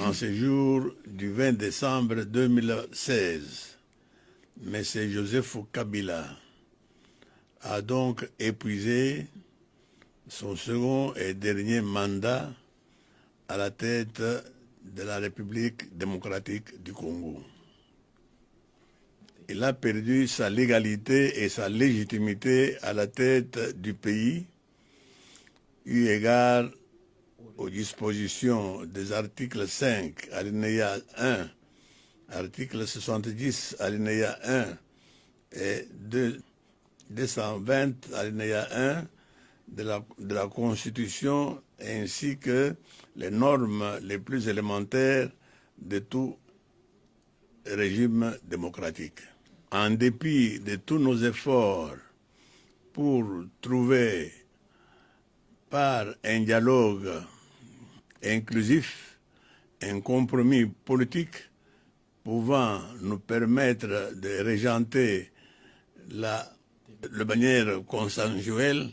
En ce jour du 20 décembre 2016, M. Joseph Kabila a donc épuisé son second et dernier mandat à la tête de la République démocratique du Congo. Il a perdu sa légalité et sa légitimité à la tête du pays, eu égard aux dispositions des articles 5, alinéa 1, article 70, alinéa 1 et 220, alinéa 1 de la Constitution, ainsi que les normes les plus élémentaires de tout régime démocratique. En dépit de tous nos efforts pour trouver par un dialogue inclusif un compromis politique pouvant nous permettre de régenter de manière consensuelle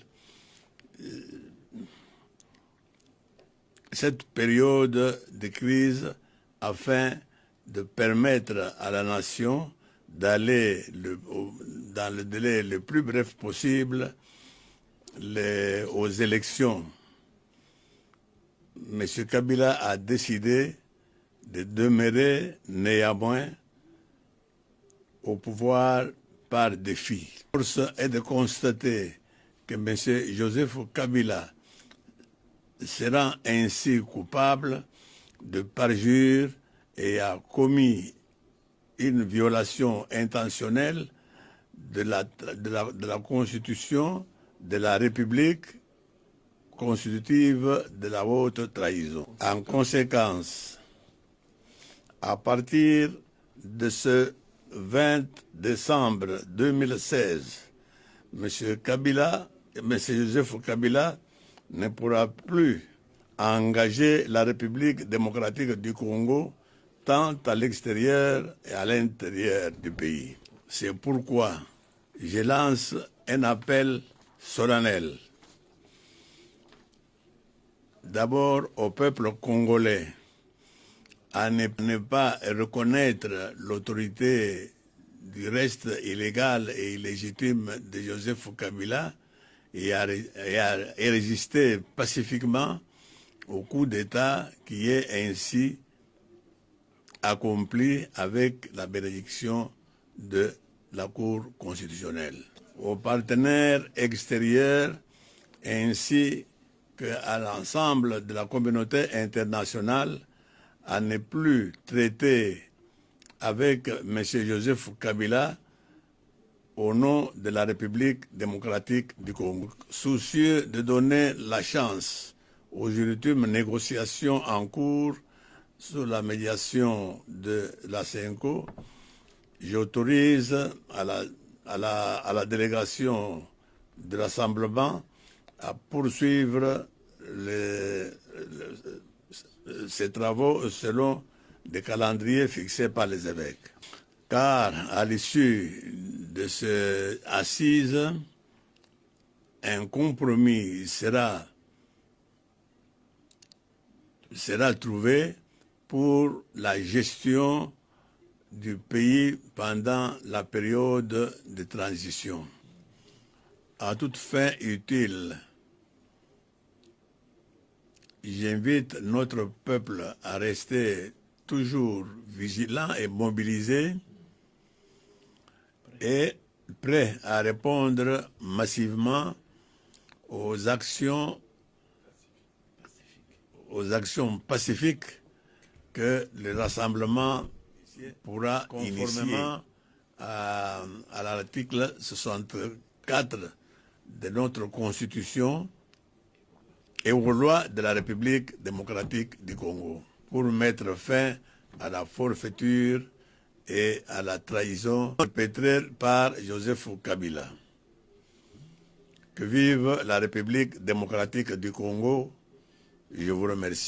cette période de crise afin de permettre à la nation d'aller dans le délai le plus bref possible aux élections. M. Kabila a décidé de demeurer néanmoins au pouvoir par défi. La force est de constater que M. Joseph Kabila sera ainsi coupable de parjure et a commis une violation intentionnelle de la Constitution de la République constitutive de la haute trahison. En conséquence, à partir de ce 20 décembre 2016, M. Joseph Kabila ne pourra plus engager la République démocratique du Congo tant à l'extérieur et à l'intérieur du pays. C'est pourquoi je lance un appel solennel. D'abord au peuple congolais à ne pas reconnaître l'autorité du reste illégal et illégitime de Joseph Kabila et à résister pacifiquement au coup d'État qui est ainsi accompli avec la bénédiction de la Cour constitutionnelle. Aux partenaires extérieurs ainsi qu'à l'ensemble de la communauté internationale à ne plus traiter avec M. Joseph Kabila au nom de la République démocratique du Congo. Soucieux de donner la chance aux ultimes négociations en cours sous la médiation de la CENCO, j'autorise à la délégation de rassemblement à poursuivre ces travaux selon des calendriers fixés par les évêques. Car à l'issue de ces assises, un compromis sera trouvé pour la gestion du pays pendant la période de transition. À toute fin utile, j'invite notre peuple à rester toujours vigilant et mobilisé et prêt à répondre massivement aux actions pacifiques que le rassemblement pourra conformément à l'article 64 de notre Constitution et aux lois de la République démocratique du Congo pour mettre fin à la forfaiture et à la trahison perpétrée par Joseph Kabila. Que vive la République démocratique du Congo. Je vous remercie.